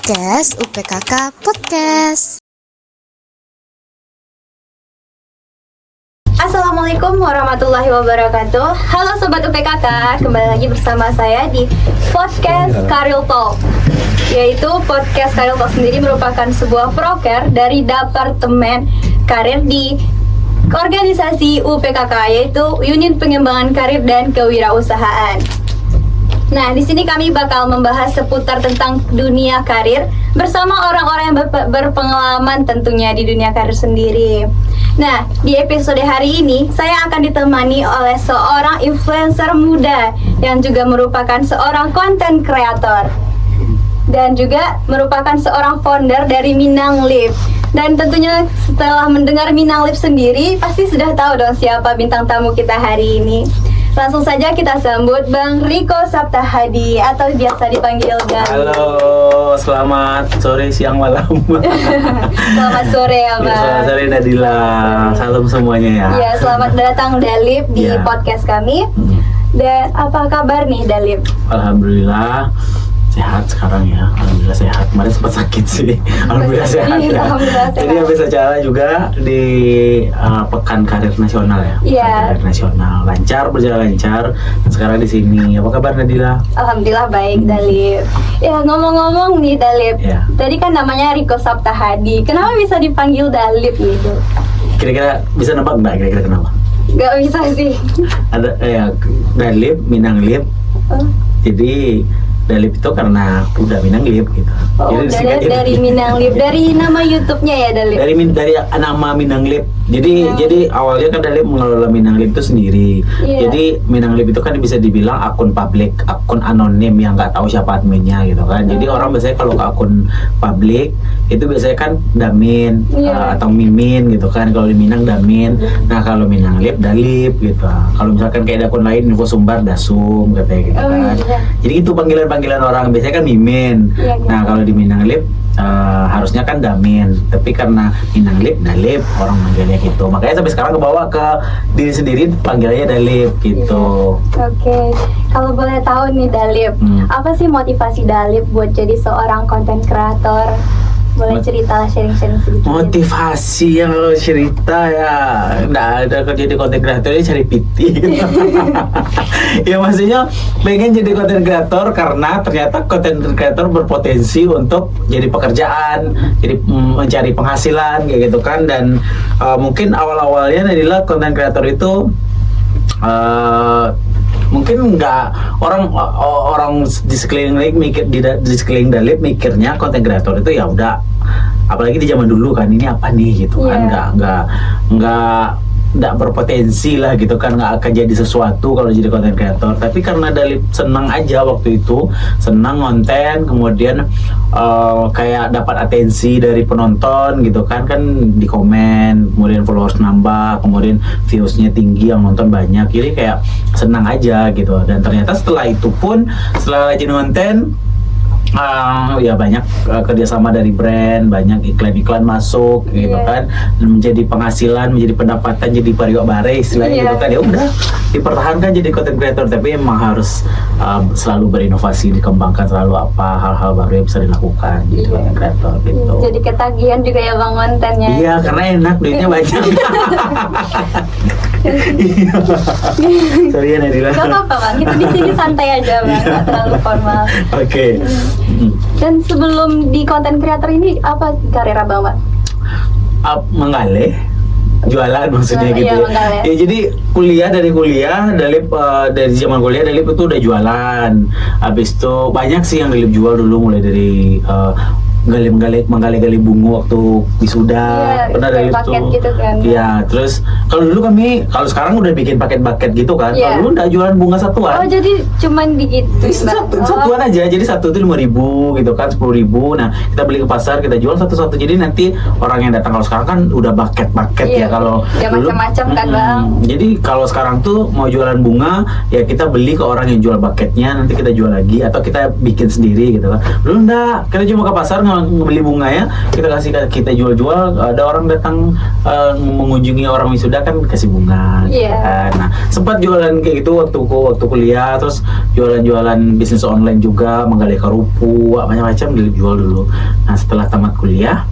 Podcast UPKK Podcast. Assalamualaikum warahmatullahi wabarakatuh. Halo Sobat UPKK, kembali lagi bersama saya di Podcast Career Talk. Yaitu Podcast Career Talk sendiri merupakan sebuah proker dari Departemen Karir di organisasi UPKK, yaitu Unit Pengembangan Karir dan Kewirausahaan. Nah, di sini kami bakal membahas seputar tentang dunia karir bersama orang-orang yang berpengalaman tentunya di dunia karir sendiri. Nah, di episode hari ini saya akan ditemani oleh seorang influencer muda yang juga merupakan seorang content creator dan juga merupakan seorang founder dari Minang Live. Dan tentunya setelah mendengar Minang Live sendiri, pasti sudah tahu dong siapa bintang tamu kita hari ini. Langsung saja kita sambut Bang Riko Saptahadi atau biasa dipanggil Gali. Halo, selamat sore, siang, malam. Selamat sore ya Bang. Selamat sore Nadila. Salam semuanya ya. Ya, selamat datang Dalip di podcast kami. Dan apa kabar nih Dalip? Alhamdulillah sehat sekarang ya. Alhamdulillah sehat. Kemarin sempat sakit sih. Alhamdulillah sehat ya. Alhamdulillah sehat. Jadi habis acara juga di Pekan Karir Nasional ya. Iya. Pekan Karir Nasional lancar, berjalan lancar. Dan sekarang di sini. Apa kabar Nadila? Alhamdulillah baik Dalip. Ya, ngomong-ngomong nih Dalip. Ya. Tadi kan namanya Riko Saptahadi. Kenapa bisa dipanggil Dalip gitu? Kira-kira bisa nebak nggak? Kira-kira kenapa? Gak bisa sih. Ada Dalip, Minang Live. Oh. Jadi Dalip itu karena udah Minang Live gitu. Oh, Jadi dari Minang Live, dari nama YouTube-nya ya Dalip. dari nama Minang Live. Jadi awalnya kan Dalip mengelola Minang Live itu sendiri. Iya. Jadi Minang Live itu kan bisa dibilang akun publik, akun anonim yang nggak tahu siapa adminnya gitu kan. Jadi orang biasanya kalau ke akun publik itu biasanya kan Damin atau Mimin gitu kan. Kalau di Minang Damin. Nah kalau Minang Live Dalip gitu. Kalau misalkan kayak ada akun lain Info Sumbar Dasum katanya gitu kan. Iya. Jadi itu panggilan orang biasanya kan Mimin. Iya. Nah kalau di Minang Live harusnya kan Damin, tapi karena Minang Live Dalip orang manggilnya gitu. Makanya sampai sekarang kebawa ke diri sendiri panggilannya Dalip gitu. Oke. Kalau boleh tahu nih Dalip, apa sih motivasi Dalip buat jadi seorang content creator? Boleh cerita lah, sharing-sharing sedikit. Motivasi yang lo cerita ya nggak ada kerja di konten kreator ini cari PT gitu. Ya maksudnya pengen jadi konten kreator karena ternyata konten kreator berpotensi untuk jadi pekerjaan, jadi mencari penghasilan kayak gitu kan. Dan mungkin awal-awalnya adalah konten kreator itu mungkin nggak orang di sekeliling Dalip mikirnya konten kreator itu ya udah, apalagi di zaman dulu kan ini apa nih gitu kan, nggak berpotensi lah gitu kan, nggak akan jadi sesuatu kalau jadi konten kreator. Tapi karena Dalip senang aja waktu itu, senang konten, kemudian kayak dapat atensi dari penonton gitu kan di komen, kemudian followers nambah, kemudian viewsnya tinggi, yang nonton banyak, jadi kayak senang aja gitu. Dan ternyata setelah itu pun, setelah rajin konten, ya banyak kerjasama dari brand, banyak iklan-iklan masuk gitu kan, dan menjadi penghasilan, menjadi pendapatan, jadi pariwa bare istilahnya gitu kan. Ya udah dipertahankan jadi content creator, tapi emang harus selalu berinovasi, dikembangkan selalu hal-hal baru yang bisa dilakukan jadi content creator gitu. Jadi ketagihan juga ya Bang kontennya. Iya, karena enak, duitnya banyak. Sorry ya Nadila. Gak apa-apa Bang, kita di sini santai aja Bang, gak terlalu formal. Oke. Dan sebelum di content creator ini, apa karir Abang Bang? Mengalih, jualan maksudnya gitu Iya, ya. mengalih. Ya jadi dari kuliah Dalip, dari zaman kuliah Dalip itu udah jualan. Habis itu banyak sih yang Dalip jual dulu, mulai dari menggali-gali bunga waktu wisuda. Pernah dari itu gitu kan. Iya, terus kalau dulu kalau sekarang udah bikin paket-paket gitu kan. Kalau dulu enggak jualan bunga satuan. Oh, jadi cuman begitu. Satuan aja, jadi satu itu 5.000 gitu kan, 10.000. Nah kita beli ke pasar, kita jual satu-satu. Jadi nanti orang yang datang, kalau sekarang kan udah paket-paket ya. Kalau dulu macam-macam kan Bang. Jadi kalau sekarang tuh mau jualan bunga ya kita beli ke orang yang jual paketnya, nanti kita jual lagi atau kita bikin sendiri gitu kan. Dulu enggak, kita cuma ke pasar beli bunga ya, kita jual-jual, ada orang datang mengunjungi orang wisuda kan kasih bunga. Iya. Nah, sempat jualan kayak gitu waktu kuliah, terus jualan bisnis online juga, menggali kerupu, macam-macam dijual dulu. Nah, setelah tamat kuliah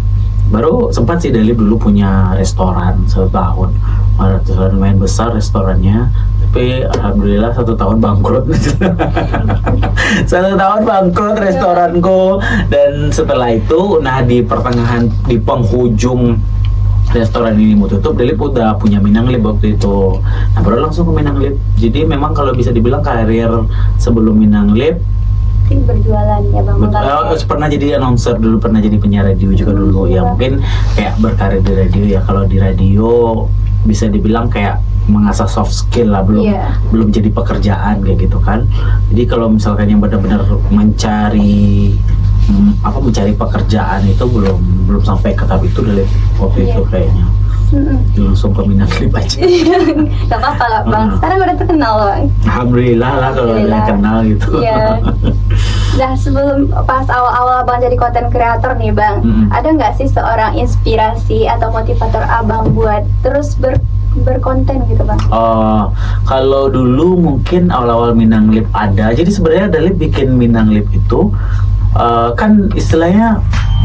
baru sempat sih Dalip dulu punya restoran 1 tahun. Restoran lumayan besar restorannya, tapi alhamdulillah 1 tahun bangkrut. 1 tahun bangkrut restoranku, dan setelah itu di penghujung restoran ini mau tutup, Dalip udah punya Minang Lip waktu itu. Nah, baru langsung ke Minang Lip. Jadi memang kalau bisa dibilang karir sebelum Minang Lip berjualan ya Bang. Pernah jadi announcer dulu, pernah jadi penyiar radio juga dulu ya, mungkin kayak berkarir di radio ya. Kalau di radio bisa dibilang kayak mengasah soft skill lah, belum jadi pekerjaan kayak gitu kan. Jadi kalau misalkan yang benar-benar mencari pekerjaan itu belum sampai ke tahap itu dari waktu itu kayaknya. Langsung ke Minang Lip aja. Gak apa-apa lah Bang, sekarang udah terkenal Bang. Alhamdulillah lah kalau udah kenal gitu. Iya. Nah, sebelum pas awal-awal Abang jadi content creator nih Bang, ada nggak sih seorang inspirasi atau motivator Abang buat terus berkonten gitu Bang? Kalau dulu mungkin awal-awal Minang Lip ada. Jadi sebenarnya Dalip bikin Minang Lip itu kan istilahnya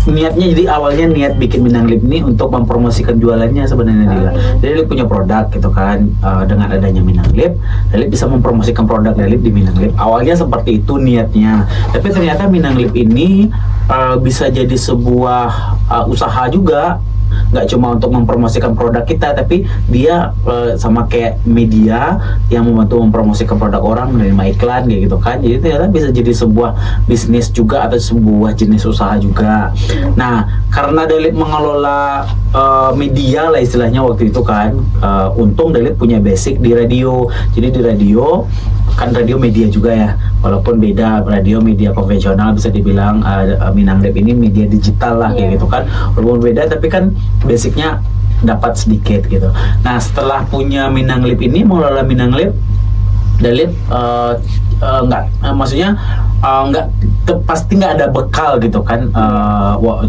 niatnya, jadi awalnya niat bikin Minang Lip ini untuk mempromosikan jualannya sebenarnya Dila. Jadi Dalip punya produk gitu kan, dengan adanya Minang Lip, Dalip bisa mempromosikan produk Dalip di Minang Lip. Awalnya seperti itu niatnya, tapi ternyata Minang Lip ini bisa jadi sebuah usaha juga. Nggak cuma untuk mempromosikan produk kita, tapi dia sama kayak media yang membantu mempromosikan produk orang, menerima iklan kayak gitu kan. Jadi ternyata bisa jadi sebuah bisnis juga atau sebuah jenis usaha juga. Nah, karena Dalip mengelola media lah istilahnya waktu itu kan, untung Dalip punya basic di radio. Jadi di radio kan, radio media juga ya, walaupun beda, radio media konvensional bisa dibilang, Minang Lip ini media digital lah kayak gitu kan, walaupun beda tapi kan basicnya dapat sedikit gitu. Nah, setelah punya Minang Lip ini, mengelola Minang Lip, Dalip pasti nggak ada bekal gitu kan,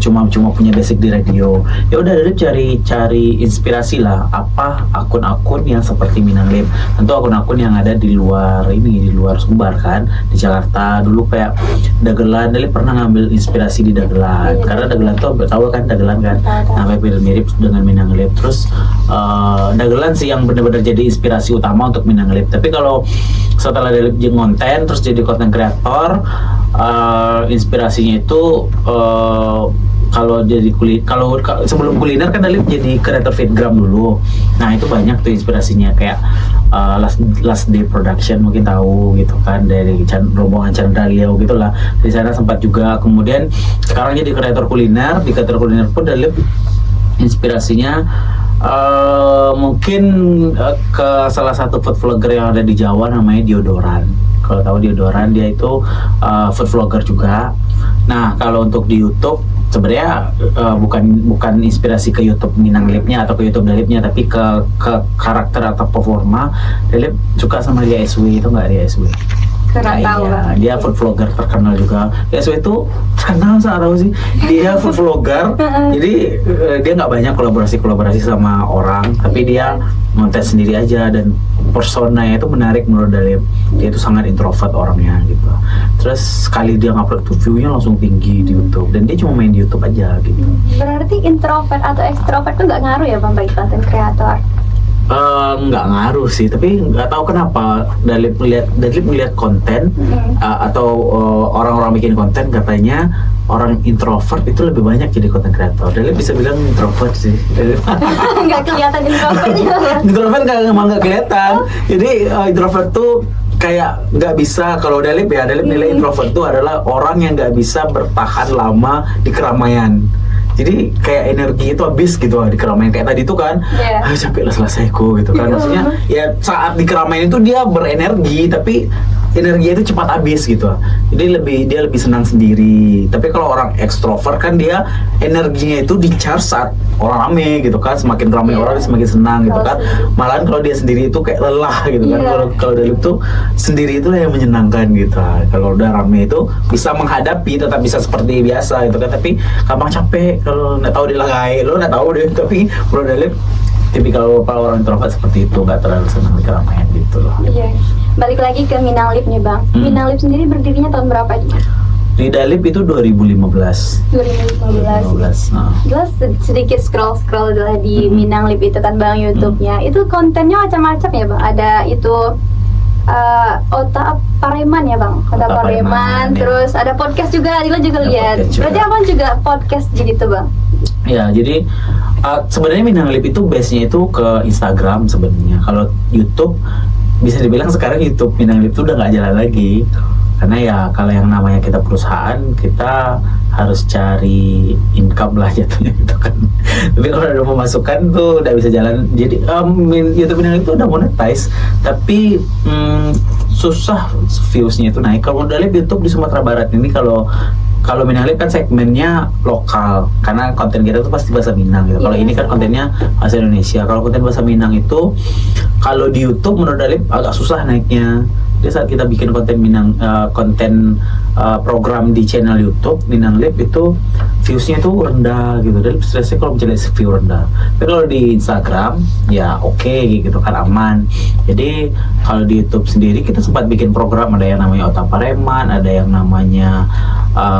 cuma punya basic di radio. Ya udah Dalip cari inspirasi lah, apa akun-akun yang seperti Minang Lip. Tentu akun-akun yang ada di luar Sumbar kan, di Jakarta dulu kayak Dagelan. Dalip pernah ngambil inspirasi di Dagelan, karena Dagelan tuh tahu kan, Dagelan kan, mirip dengan Minang Lip. Terus Dagelan sih yang benar-benar jadi inspirasi utama untuk Minang Lip. Tapi kalau setelah Dalip jadi konten, terus jadi content creator, inspirasinya itu kalau sebelum kuliner kan Dalip jadi kreator fitgram dulu. Nah, itu banyak tuh inspirasinya, kayak last day production mungkin tahu gitu kan, dari rombongan Chandra Liao gitulah. Di sana sempat juga. Kemudian sekarang jadi kreator kuliner. Di kreator kuliner pun Dalip inspirasinya mungkin ke salah satu food vlogger yang ada di Jawa, namanya Diodoran. Kalau tahu Diodoran, dia itu food vlogger juga. Nah, kalau untuk di YouTube sebenarnya bukan inspirasi ke YouTube Minang Lipnya atau ke YouTube Dalipnya, tapi ke karakter atau performa. Dalip suka sama Ria SW, itu nggak Ria SW? Kurang tahu Bang. Dia food vlogger terkenal juga. Ria SW itu terkenal, saya tahu sih. Dia food vlogger, jadi dia nggak banyak kolaborasi sama orang, tapi dia ngonten sendiri aja, dan personanya itu menarik menurut Dalip. Dia itu sangat introvert orangnya gitu. Terus sekali dia ngupload tuh view-nya langsung tinggi di YouTube, dan dia cuma main di YouTube aja gitu. Berarti introvert atau extrovert tuh nggak ngaruh ya Bang bagi content creator? Nggak ngaruh sih, tapi nggak tahu kenapa Dalip melihat konten atau orang-orang bikin konten, katanya orang introvert itu lebih banyak jadi content creator. Dalip bisa bilang introvert sih. Nggak kelihatan introvert. Introvert nggak kelihatan. Jadi introvert tuh kayak nggak bisa, kalau Dalip nilai introvert tuh adalah orang yang nggak bisa bertahan lama di keramaian. Jadi kayak energi itu habis gitu di keramaian, kayak tadi tuh kan, capek lah selesaiku gitu kan. Maksudnya ya saat di keramaian itu dia berenergi, tapi energinya itu cepat habis gitu. Jadi dia lebih senang sendiri. Tapi kalau orang ekstrovert kan dia energinya itu di-charge saat orang rame gitu kan. Semakin ramai orang semakin senang gitu kan. Malahan kalau dia sendiri itu kayak lelah gitu kan. Kalau Dalip tuh sendiri itulah yang menyenangkan gitu. Kalau udah rame itu bisa menghadapi, tetap bisa seperti biasa gitu kan. Tapi gampang capek kalau nggak tahu dilagai, lo nggak tahu deh. Tapi Bro Dalip tipikal orang introvert seperti itu, nggak terlalu senang di keramaian gitu loh. Iya. Balik lagi ke Minang Lip nih Bang. Minang Lip sendiri berdirinya tahun berapa aja? Di Dalip itu 2015. 2015. Nah. Jelas sedikit scroll lah di Minang Lip itu kan Bang YouTube-nya. Itu kontennya macam-macam ya Bang. Ada itu Otak Pareman ya Bang. Otak Pareman, terus ada podcast juga. Adila juga lihat. Berarti Abang juga podcast gitu Bang. Ya, jadi sebenarnya Minang Lip itu base-nya itu ke Instagram sebenarnya. Kalau YouTube bisa dibilang sekarang YouTube Minang Lip itu udah nggak jalan lagi. Karena ya kalau yang namanya kita perusahaan, kita harus cari income lah jatuhnya gitu kan. Tapi kalau ada pemasukan tuh udah bisa jalan. Jadi YouTube Minang Lip itu udah monetize, tapi susah views-nya itu naik. Kalau udah lihat YouTube di Sumatera Barat ini, kalau Minang Lip kan segmennya lokal, karena konten kita tuh pasti bahasa Minang gitu. Kalau ini kan kontennya bahasa Indonesia. Kalau konten bahasa Minang itu, kalau di YouTube menurut Dalip agak susah naiknya. Jadi saat kita bikin konten Minang, program di channel YouTube Minang Lip itu viewsnya itu rendah gitu. Dalip stresnya kalau mencari view rendah. Tapi kalau di Instagram ya oke gitu kan, aman. Jadi kalau di YouTube sendiri kita sempat bikin program, ada yang namanya Otak Pareman, ada yang namanya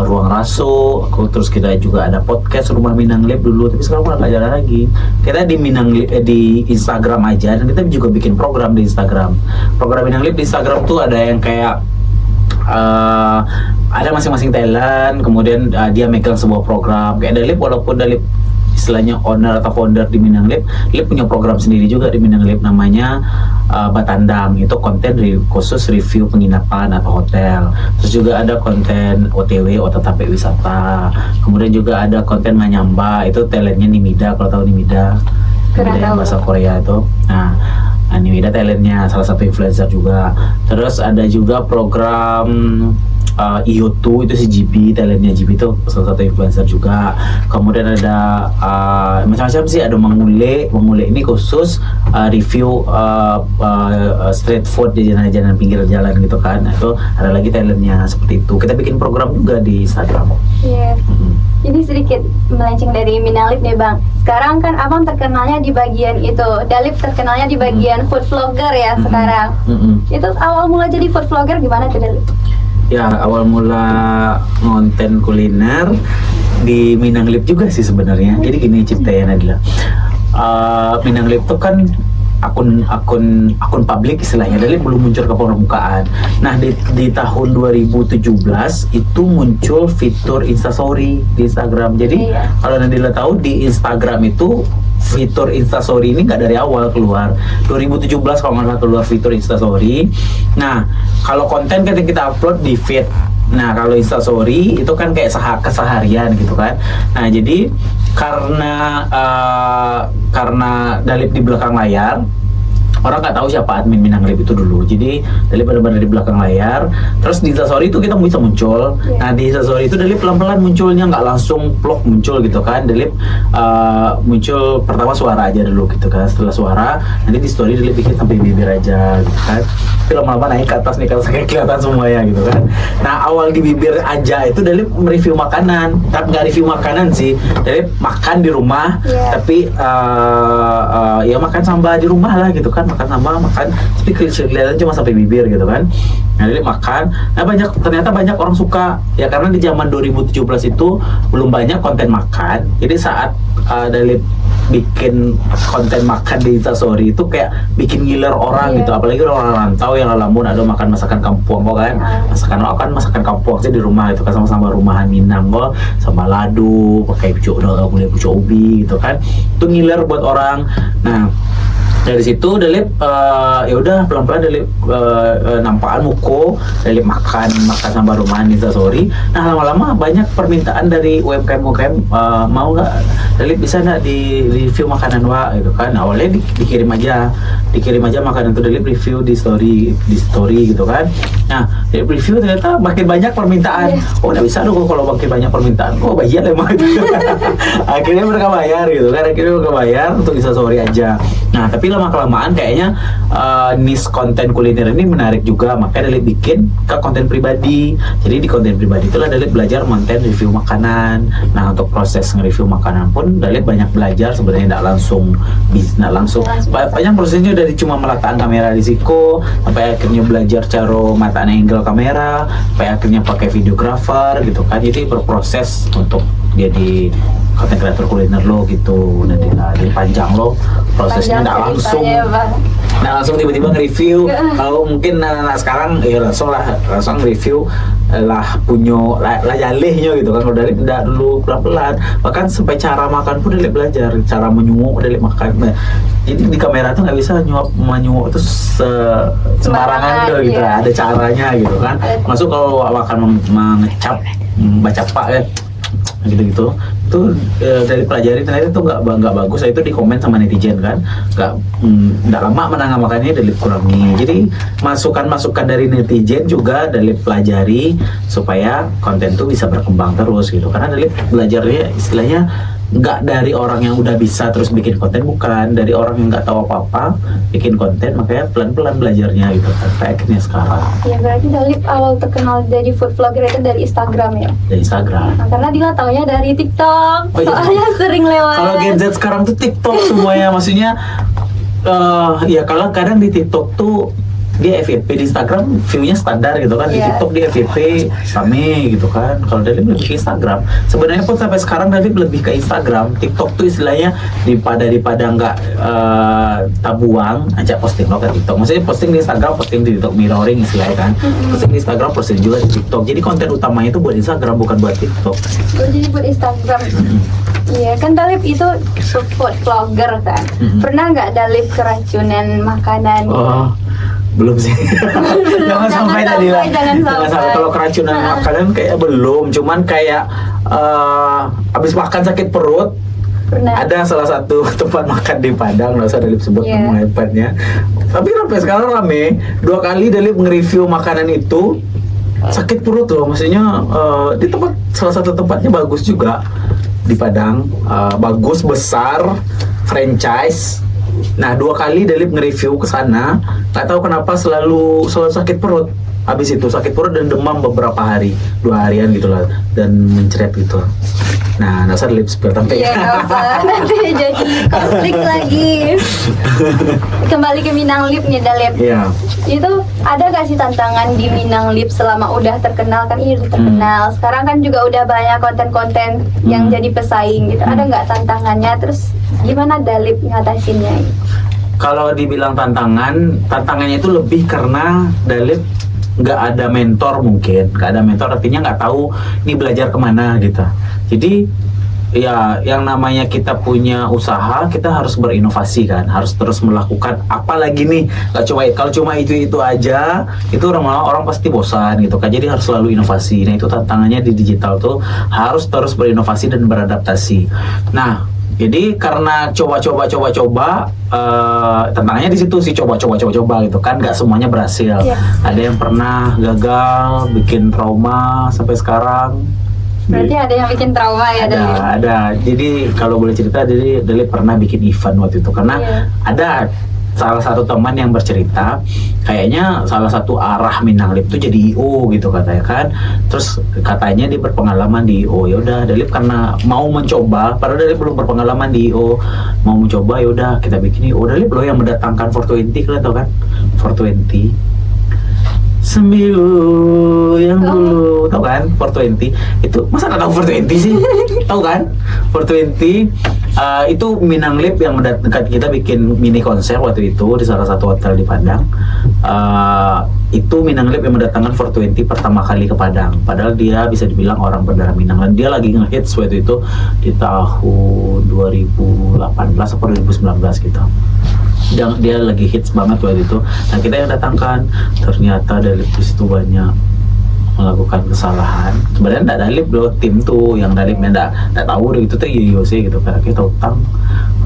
Ruang Raso, terus kita juga ada podcast Rumah Minang Lip dulu, tapi sekarang udah nggak jalan lagi. Kita di Minang Lip, di Instagram aja, dan kita juga bikin program di Instagram. Program Minang Lip di Instagram tuh ada yang kayak ada masing-masing talent, kemudian dia megang sebuah program. Kayak Dalip, walaupun Dalip istilahnya owner atau founder di Minang Lip, Lip punya program sendiri juga di Minang Lip namanya Batandang. Itu konten khusus review penginapan atau hotel. Terus juga ada konten OTW, Otatapek Wisata. Kemudian juga ada konten Manyamba, itu talentnya Nimida, kalau tahu Nimida. Nimida yang bahasa Korea itu. Nah, Nimida talentnya salah satu influencer juga. Terus ada juga program IO2, itu si GB, talentnya GB itu salah satu influencer juga. Kemudian ada macam-macam sih, ada Mangule ini khusus review street food di jalan-jalan pinggir jalan gitu kan. Nah, itu ada lagi talentnya seperti itu. Kita bikin program juga di Instagram. Iya. Jadi sedikit melenceng dari Minang Lip nih Bang. Sekarang kan Abang terkenalnya di bagian itu, Dalip terkenalnya di bagian food vlogger ya sekarang. Itu awal mula jadi food vlogger gimana tuh Dalip? Ya, awal mula ngonten kuliner di Minang Lip juga sih sebenarnya. Jadi gini ceritanya adalah Minang Lip tuh kan akun publik istilahnya, dari belum muncul ke permukaan. Nah, di tahun 2017 itu muncul fitur Instastory di Instagram. Jadi kalau Nadila tahu, di Instagram itu fitur Instastory ini nggak dari awal keluar. 2017 kalau nggak salah keluar fitur Instastory. Nah, kalau konten kan kita upload di feed. Nah, kalau Instastory itu kan kayak keseharian gitu kan. Nah, jadi karena Dalip di belakang layar, orang nggak tahu siapa admin Minang Lip itu dulu. Jadi Dalip benar-benar di belakang layar. Terus di Instastory itu kita bisa muncul. Nah, di Instastory itu Dalip pelan-pelan munculnya, nggak langsung vlog muncul gitu kan. Dalip muncul pertama suara aja dulu gitu kan. Setelah suara, nanti di story Dalip bikin sampai bibir aja gitu kan. Tapi lama-lama naik ke atas nih, kalau kayak kelihatan semuanya gitu kan. Nah, awal di bibir aja itu Dalip mereview makanan. Tapi nggak review makanan sih, Dalip makan di rumah. Tapi ya makan sambal di rumah lah gitu kan. Makan tapi kelihatan cuma sampai bibir gitu kan. Nah, Dalip makan. Nah, ternyata banyak orang suka ya, karena di zaman 2017 itu belum banyak konten makan. Jadi saat Dalip bikin konten makan di Instastory itu kayak bikin ngiler orang gitu, apalagi orang rantau yang Lamun ada makan masakan kampung kok kan, masakan kampung aja di rumah itu kan, sama-sama rumahan Minang kok, sama ladu pakai pucuk ubi gitu kan, itu ngiler buat orang. Nah, Dari situ Dalip ya udah pelan-pelan Dalip nampakan muko, Dalip makan sama rumah Nisa Sorry. Nah lama-lama banyak permintaan dari UMKM mau nggak Dalip bisa nggak di review makanan gitu kan. Awalnya dikirim aja makanan itu Dalip review di story gitu kan. Nah Dalip review ternyata makin banyak permintaan. Oh nggak bisa dong kalau makin banyak permintaan. Oh bayar emang. Akhirnya mereka bayar gitu kan. Mereka bayar untuk Nisa Sorry aja. Nah, tapi lama-kelamaan kayaknya niche konten kuliner ini menarik juga, makanya Dalip bikin ke konten pribadi. Jadi di konten pribadi itulah Dalip belajar konten review makanan. Nah, untuk proses nge-review makanan pun Dalip banyak belajar sebenarnya, nggak langsung. Banyak prosesnya dari cuma meletakkan kamera di siku, sampai akhirnya belajar cara mataan angle kamera, sampai akhirnya pakai videographer gitu kan. Jadi berproses untuk jadi konten kreator kuliner lo gitu. Jadi panjang lo prosesnya, nggak langsung tiba-tiba nge-review. Kalau mungkin anak-anak sekarang ya langsung review lah punya lah jalehnya gitu kan. Kalau dari tidak dulu pelan-pelan, bahkan sampai cara makan pun Dalip belajar, cara menyuuk Dalip makan. Nah, jadi di kamera tuh nggak bisa menyuuk itu sembarangan gitu, ada caranya gitu kan. Masuk kalau akan mengecap baca pak gitu itu dari pelajari ternyata itu nggak bagus. Itu di komen sama netizen kan, nggak lama menangani makanya Dalip kurangi. Jadi masukan dari netizen juga Dalip pelajari supaya konten tuh bisa berkembang terus gitu. Karena Dalip belajarnya istilahnya nggak dari orang yang udah bisa terus bikin konten, bukan dari orang yang nggak tahu apa-apa bikin konten, makanya pelan-pelan belajarnya gitu sampai akhirnya sekarang. Ya berarti Dalip awal terkenal dari food vlogger itu dari Instagram ya? Dari Instagram. Nah, karena Dila taunya dari TikTok, soalnya sering lewat. Kalau Gen Z sekarang tuh TikTok semuanya, maksudnya ya kalau kadang di TikTok tuh dia FYP, di Instagram view-nya standar gitu kan, di TikTok dia FYP rame gitu kan. Kalau Dalip lebih ke Instagram. Sebenarnya pun sampai sekarang Dalip lebih ke Instagram. TikTok tuh istilahnya daripada nggak tabuang aja posting lo ke TikTok. Maksudnya posting di Instagram, posting di TikTok, mirroring istilahnya kan. Posting di Instagram, posting juga di TikTok. Jadi konten utamanya itu buat Instagram, bukan buat TikTok. Jadi buat Instagram. Iya kan Dalip itu food vlogger kan. Pernah nggak Dalip keracunan makanan? Belum sih. jangan sampai tadi lah. Jangan sampai. Kalau keracunan makanan kayak belum, cuman kayak habis makan sakit perut. Pernah. Ada salah satu tempat makan di Padang, nggak usah Dalip sebut nama tempatnya. Tapi sampai sekarang rame. 2 kali Dalip nge-review makanan itu sakit perut loh. Maksudnya di salah satu tempatnya bagus juga di Padang, bagus, besar, franchise. Nah 2 kali Dalip nge-review ke sana, nggak tahu kenapa selalu sakit perut. Habis itu sakit perut dan demam beberapa hari, 2 harian gitu lah, dan mencret gitu. Nah nasa Dalip spill tapi nanti jadi konflik lagi. Kembali ke Minang Lip nih Dalip. Iya. Itu ada gak sih tantangan di Minang Lip selama udah terkenal? Kan ini udah terkenal. Sekarang kan juga udah banyak konten-konten yang jadi pesaing gitu. Ada nggak tantangannya? Terus gimana Dalip ngatasinnya? Kalau dibilang tantangannya itu lebih karena Dalip nggak ada mentor, mungkin nggak ada mentor artinya nggak tahu ini belajar kemana gitu. Jadi ya yang namanya kita punya usaha, kita harus berinovasi kan, harus terus melakukan apa lagi nih. Kalau cuma itu aja, itu orang pasti bosan gitu kan. Jadi harus selalu inovasi. Nah itu tantangannya di digital tuh, harus terus berinovasi dan beradaptasi. Nah jadi karena coba, tantangannya di situ sih, coba gitu kan, nggak semuanya berhasil. Ada yang pernah gagal, bikin trauma sampai sekarang. Berarti ada yang bikin trauma ya? Ada. Jadi kalau boleh cerita, jadi Dalip pernah bikin event waktu itu karena ada salah satu teman yang bercerita, kayaknya salah satu arah Minang Lip tuh jadi IO gitu katanya kan. Terus katanya dia berpengalaman di IO. Ya udah Dalip karena mau mencoba, padahal Dalip belum berpengalaman di IO, mau mencoba, ya udah kita bikin IO. Dalip loh yang mendatangkan 420, kalian tahu kan? 420 Sembilu yang dulu, tahu kan 420 itu, masa nggak tahu 420 sih? Tahu kan 420 itu Minang Lip yang mendatangkan, kita bikin mini konser waktu itu di salah satu hotel di Padang. Itu Minang Lip yang mendatangkan 420 pertama kali ke Padang, padahal dia bisa dibilang orang berdarah Minang, dan dia lagi ngehits waktu itu di tahun 2018 atau 2019 gitu. dia lagi hits banget waktu itu. Nah kita yang datangkan, ternyata dari situ banyak melakukan kesalahan. Sebenarnya enggak Dalip loh, tim tuh yang Dalipnya enggak tahu gitu tuh IOC gitu, karena kita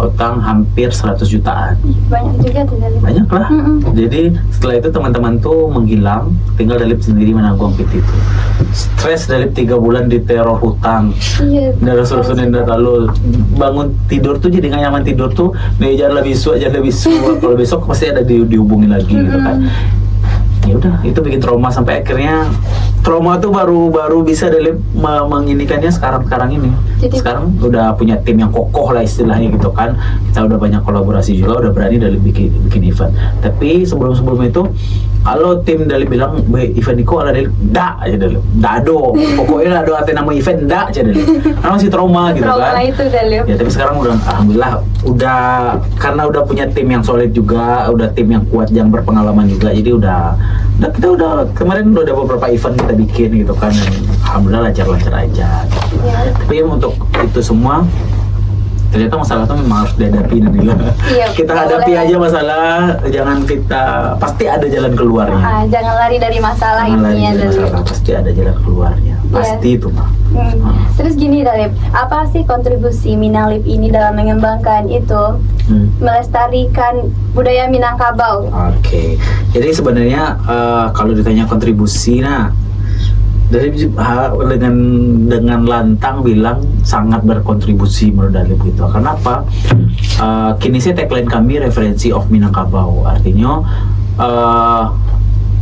utang hampir 100 jutaan. Banyak juga tuh Dalip. Banyak lah. Jadi setelah itu teman-teman tuh menghilang, tinggal Dalip sendiri menanggung PT itu. Stres Dalip 3 bulan di teror hutang. Iya. Dari Senin lalu bangun tidur tuh jadi nggak nyaman tidur tuh, nih jangan lebih su. Kalau besok pasti ada dihubungin lagi gitu kan. Ya udah, itu bikin trauma sampai akhirnya trauma tuh baru bisa Dalip menginikannya sekarang ini. Jadi, sekarang udah punya tim yang kokoh lah istilahnya gitu kan. Kita udah banyak kolaborasi juga, udah berani Dalip bikin event. Tapi sebelum itu kalau tim Dalip bilang event Niko ada Dalip, dak aja Dalip, dado. Pokoknya ada nama event dak aja Dalip. Karena masih trauma gitu trauma kan. Itu Dalip. Ya tapi sekarang udah alhamdulillah karena udah punya tim yang solid juga, udah tim yang kuat yang berpengalaman juga. Jadi kita udah kemarin udah beberapa event kita bikin gitu kan, dan alhamdulillah lancar aja. Ya. Tapi untuk itu semua ternyata masalah itu memang harus dihadapi Nadila. Iya, Kita hadapi aja masalah, jangan pasti ada jalan keluarnya. Jangan lari dari masalah Jangan lari intinya dari Dalip. masalah, pasti ada jalan keluarnya. Pasti itu mah. Terus gini Dalip, apa sih kontribusi Minalip ini dalam mengembangkan itu, melestarikan budaya Minangkabau? Oke. Jadi sebenarnya kalau ditanya kontribusi, dari dengan lantang bilang sangat berkontribusi menurut Dalip gitu. Karena apa? Kini sih tagline kami referensi of Minangkabau. Artinya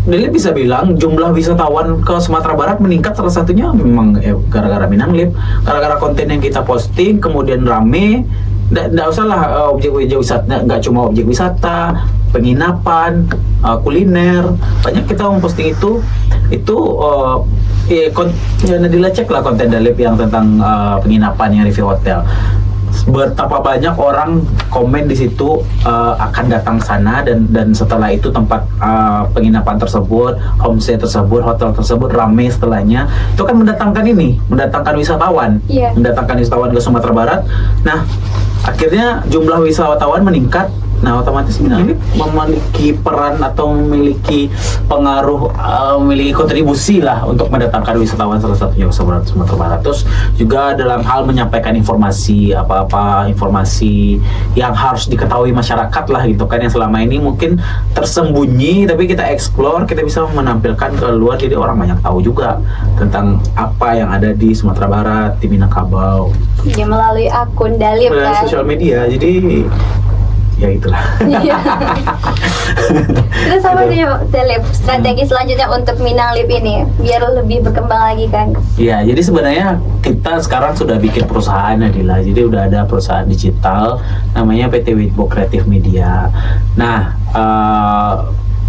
Dalip bisa bilang jumlah wisatawan ke Sumatera Barat meningkat, salah satunya memang gara-gara Minanglip, gara-gara konten yang kita posting kemudian rame. Nggak usah lah objek wisata, nggak cuma objek wisata, penginapan, kuliner, banyak kita memposting itu Nadila cek lah konten Dalip yang tentang penginapan, yang review hotel. Betapa banyak orang komen di situ akan datang sana, dan setelah itu tempat penginapan tersebut, homestay tersebut, hotel tersebut ramai setelahnya. Itu kan mendatangkan wisatawan, mendatangkan wisatawan ke Sumatera Barat. Nah, akhirnya jumlah wisatawan meningkat. Nah, otomatis Minalip memiliki peran atau memiliki pengaruh, memiliki kontribusi lah untuk mendatangkan wisatawan, salah satunya ke Sumatera Barat. Terus juga dalam hal menyampaikan informasi informasi yang harus diketahui masyarakat lah gitu kan, yang selama ini mungkin tersembunyi tapi kita explore, kita bisa menampilkan ke luar, jadi orang banyak tahu juga tentang apa yang ada di Sumatera Barat, di Minangkabau. Ya, melalui akun Dalip melalui kan. sosial media, jadi ya itulah. Terus apa nih Dalip strategi selanjutnya untuk Minanglip ini biar lebih berkembang lagi kan? Ya, jadi sebenarnya kita sekarang sudah bikin perusahaan Nadila. Jadi udah ada perusahaan digital namanya PT Witbox Creative Media. Nah,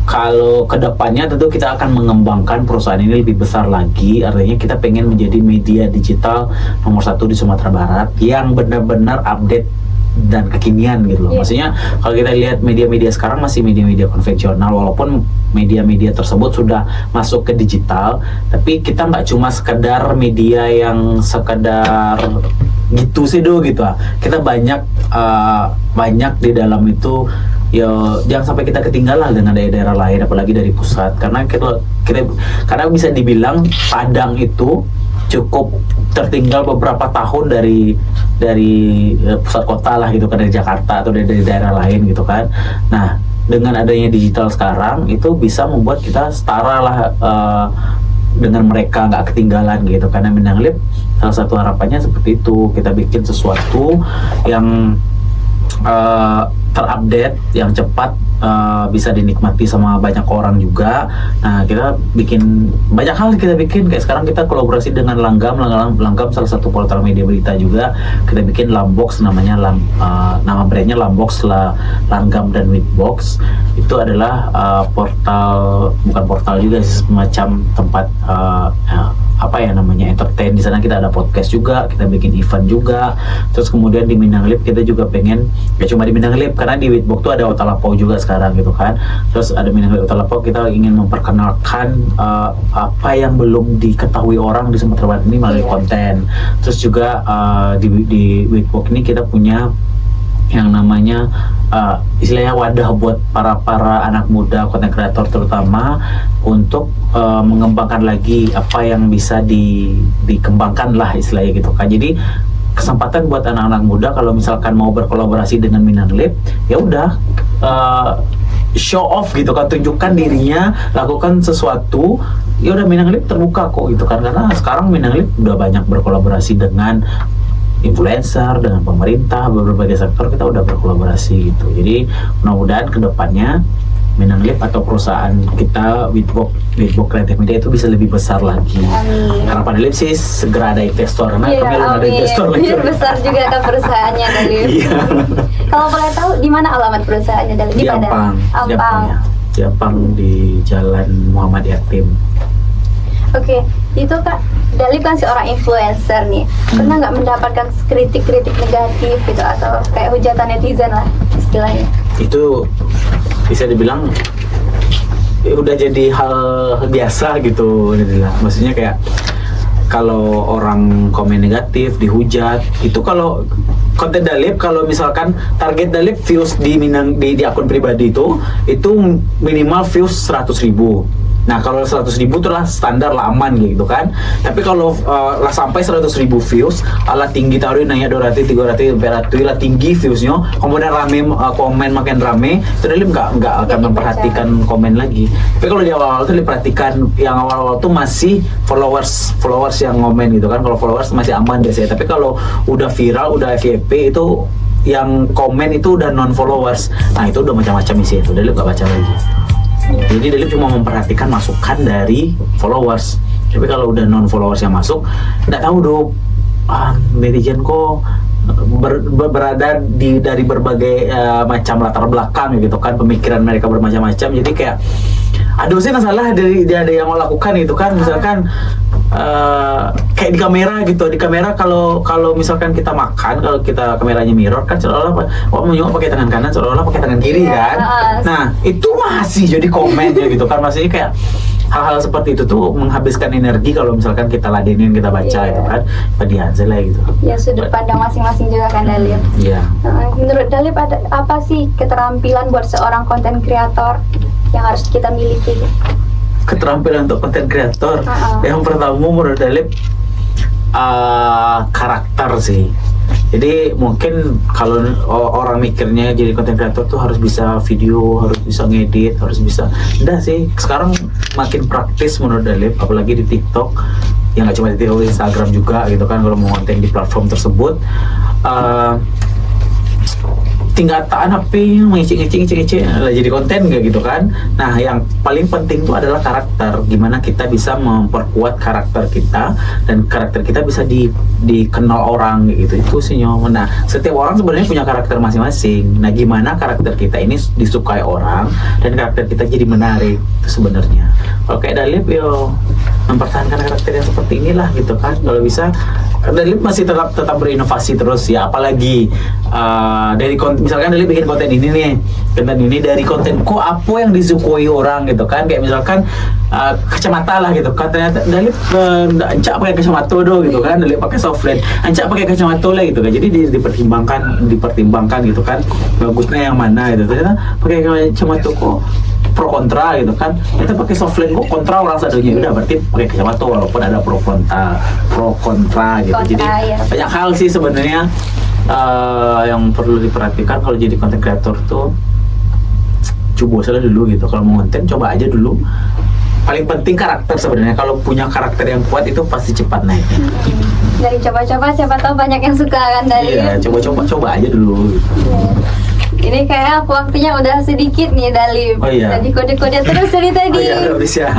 kalau kedepannya tentu kita akan mengembangkan perusahaan ini lebih besar lagi. Artinya kita pengen menjadi media digital nomor 1 di Sumatera Barat yang benar-benar update dan kekinian gitu loh. Maksudnya kalau kita lihat media-media sekarang masih media-media konvensional, walaupun media-media tersebut sudah masuk ke digital, tapi kita nggak cuma sekedar media yang sekedar gitu sih gitu. Kita banyak di dalam itu. Ya, jangan sampai kita ketinggalan dengan daerah-daerah lain, apalagi dari pusat, karena karena bisa dibilang Padang itu cukup tertinggal beberapa tahun dari pusat kota lah gitu kan, dari Jakarta atau dari daerah lain gitu kan. Nah, dengan adanya digital sekarang itu bisa membuat kita setara lah dengan mereka, nggak ketinggalan gitu. Karena Minanglip salah satu harapannya seperti itu, kita bikin sesuatu yang terupdate, yang cepat, bisa dinikmati sama banyak orang juga. Nah, kita bikin banyak hal, kita bikin kayak sekarang kita kolaborasi dengan Langgam salah satu portal media berita juga. Kita bikin Lambox, nama brandnya Lambox lah, Langgam dan Witbox. Itu adalah bukan portal juga, semacam tempat entertain. Di sana kita ada podcast juga, kita bikin event juga. Terus kemudian di Minanglip kita juga pengen, ya cuma di Minanglip, karena di Witbox tuh ada Otalapau juga sekarang gitu kan. Terus ada Minanglip Otalapau, kita ingin memperkenalkan apa yang belum diketahui orang di Sumatera Barat ini melalui konten. Terus juga di Witbox ini kita punya yang namanya istilahnya wadah buat para anak muda konten kreator terutama untuk mengembangkan lagi apa yang bisa dikembangkan lah istilahnya gitu kan. Jadi kesempatan buat anak-anak muda kalau misalkan mau berkolaborasi dengan Minanglip, ya udah show off gitu kan, tunjukkan dirinya, lakukan sesuatu, ya udah Minanglip terbuka kok gitu kan, karena sekarang Minanglip udah banyak berkolaborasi dengan influencer, dengan pemerintah, berbagai sektor kita udah berkolaborasi gitu. Jadi mudah-mudahan kedepannya Minanglip atau perusahaan kita Witbox Creative Media itu bisa lebih besar lagi. Amin. Harapan Dalip sih segera ada investor, karena kami belum ada investor lagi. Biar besar juga kan perusahaannya Dalip. Iya. Kalau boleh tahu di mana alamat perusahaannya Dalip? Di Ampang. Ampang. Di Ampang di Jalan Muhammad Yatim. Oke, itu Kak, Dalip kan seorang influencer nih. Pernah nggak mendapatkan kritik-kritik negatif gitu atau kayak hujatan netizen lah istilahnya? Itu bisa dibilang udah jadi hal biasa gitu, maksudnya kayak kalau orang komen negatif, dihujat, itu kalau konten Dalip, kalau misalkan target Dalip views di akun pribadi itu minimal views 100.000. Nah kalau 100.000 itu lah standar lah, aman gitu kan. Tapi kalau lah sampai 100.000 views, ala tinggi taruh nanya 200, 300, 400 lah tinggi viewsnya, kemudian rame komen makin rame, itu Dalip nggak akan memperhatikan komen lagi. Tapi kalau di awal-awal tuh diperhatikan, yang awal-awal tuh masih followers yang komen gitu kan. Kalau followers masih aman biasanya. Tapi kalau udah viral, udah FYP itu yang komen itu udah non followers. Nah itu udah macam-macam isi itu, Dalip nggak baca lagi. Jadi Dalip cuma memperhatikan masukan dari followers. Tapi kalau udah non followers yang masuk, nggak tahu dong, netizen kok berada dari berbagai macam latar belakang gitu kan, pemikiran mereka bermacam-macam. Jadi kayak aduh sih salah dari ada yang mau lakukan itu kan, misalkan kayak di kamera kalau misalkan kita makan, kalau kita kameranya mirror kan seolah-olah menyuap pakai tangan kanan, seolah-olah pakai tangan kiri kan. Nah itu masih jadi komen ya gitu kan, masih kayak hal-hal seperti itu tuh menghabiskan energi kalau misalkan kita ladenin, kita baca itu kan, padihan lah gitu. Ya sudut pandang masing-masing juga kan Dalip. Iya. Menurut Dalip ada apa sih keterampilan buat seorang konten kreator yang harus kita miliki? Keterampilan untuk konten kreator, yang pertama menurut Dalip karakter sih. Jadi mungkin kalau orang mikirnya jadi konten kreator tuh harus bisa video, harus bisa ngedit, harus bisa. Udah sih, sekarang makin praktis menurut Dalip, apalagi di TikTok. Ya nggak cuma di TikTok, Instagram juga gitu kan, kalau mau konten di platform tersebut. Tinggal tahan HP, ngecek lah jadi konten gak gitu kan. Nah yang paling penting itu adalah karakter, gimana kita bisa memperkuat karakter kita dan karakter kita bisa dikenal orang gitu. Itu sih nyoman. Nah setiap orang sebenarnya punya karakter masing-masing. Nah gimana karakter kita ini disukai orang dan karakter kita jadi menarik, itu sebenarnya. Kalau kayak Dalip mempertahankan karakter yang seperti inilah gitu kan. Kalau bisa Dalip masih tetap berinovasi terus ya, apalagi dari misalkan Dalip bikin konten ini nih, dari konten kok apa yang disukai orang gitu kan, kayak misalkan kacamata lah gitu kan, ternyata Dalip ancak pakai kacamata do gitu kan, Dalip pakai soft lens, ancak pakai kacamata lah gitu kan, jadi dipertimbangkan gitu kan, bagusnya yang mana gitu, ternyata pakai kacamata kok pro kontra gitu kan, kita pakai soft lens kok kontra orang satunya, udah berarti pakai kacamata walaupun ada pro kontra gitu. Jadi banyak hal sih sebenarnya yang perlu diperhatikan kalau jadi content creator tuh. Coba salah dulu gitu, kalau mau konten coba aja dulu. Paling penting karakter sebenarnya, kalau punya karakter yang kuat itu pasti cepat naik. Dari coba-coba siapa tahu banyak yang suka kan dari. Iya, coba aja dulu gitu. Ini kayak waktunya udah sedikit nih Dalip. Oh iya. Tadi kode-kode terus dari tadi. Oh iya, udah habis ya.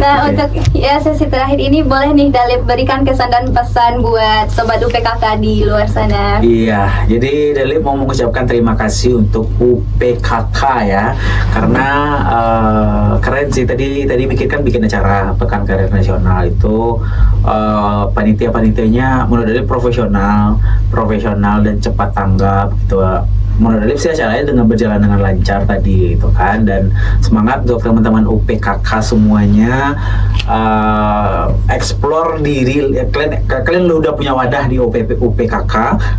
Nah, Okay. untuk ya sesi terakhir ini boleh nih Dalip berikan kesan dan pesan buat sobat UPKK di luar sana. Iya, jadi Dalip mau mengucapkan terima kasih untuk UPKK ya, karena keren sih tadi bikin acara Pekan Karir Nasional itu, panitia-panitianya menurut Dalip profesional dan cepat tanggap gitu. menurut Dalip sih acaranya dengan berjalan dengan lancar tadi gitu kan, dan semangat untuk teman-teman UPKK semuanya, explore diri. Kalian udah punya wadah di UPKK,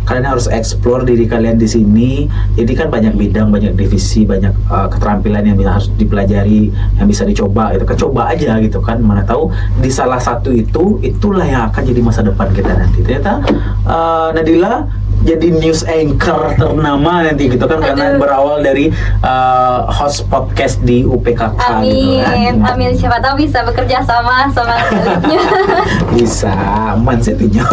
kalian harus explore diri kalian di sini. Jadi kan banyak bidang, banyak divisi, banyak keterampilan yang harus dipelajari, yang bisa dicoba gitu kan. Coba aja gitu kan, mana tahu di salah satu itulah yang akan jadi masa depan kita nanti. Ternyata Nadila jadi news anchor ternama nanti gitu kan, karena berawal dari host podcast di UPKK. Amin, gitu kan. amin. Siapa tahu bisa bekerja sama Dalipnya. Bisa, aman settingnya.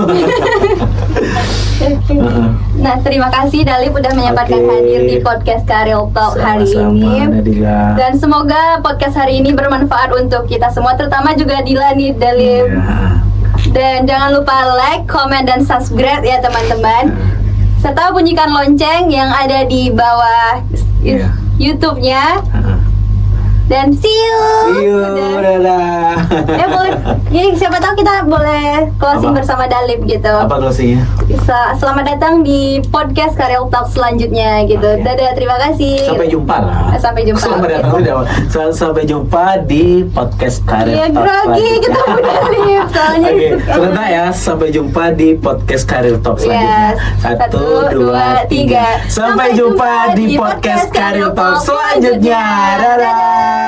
Nah, terima kasih Dalip udah menyempatkan Oke. hadir di podcast Karil Talk hari Sama-sama, ini. Nadila. Dan semoga podcast hari ini bermanfaat untuk kita semua, terutama juga Dila nih, Dalip. Ya. Dan jangan lupa like, comment, dan subscribe ya teman-teman. Serta bunyikan lonceng yang ada di bawah Iya. YouTube-nya. Dan see you. See you, dadah. Jadi siapa tahu kita boleh closing Apa? bersama Dalip gitu. Apa closingnya? Bisa selamat datang di podcast Karel Talk selanjutnya gitu. Oke. Dadah, terima kasih. Sampai jumpa lah. Sampai jumpa. Selamat datang. Sampai jumpa di podcast Karel Iya, Talk grogi selanjutnya. ketemu Dalip soalnya. Oke, sebentar ya. Sampai jumpa di podcast Karel Talk selanjutnya. Yes. 1, 2, 3. Sampai jumpa di podcast Karel Talk selanjutnya. Dadah.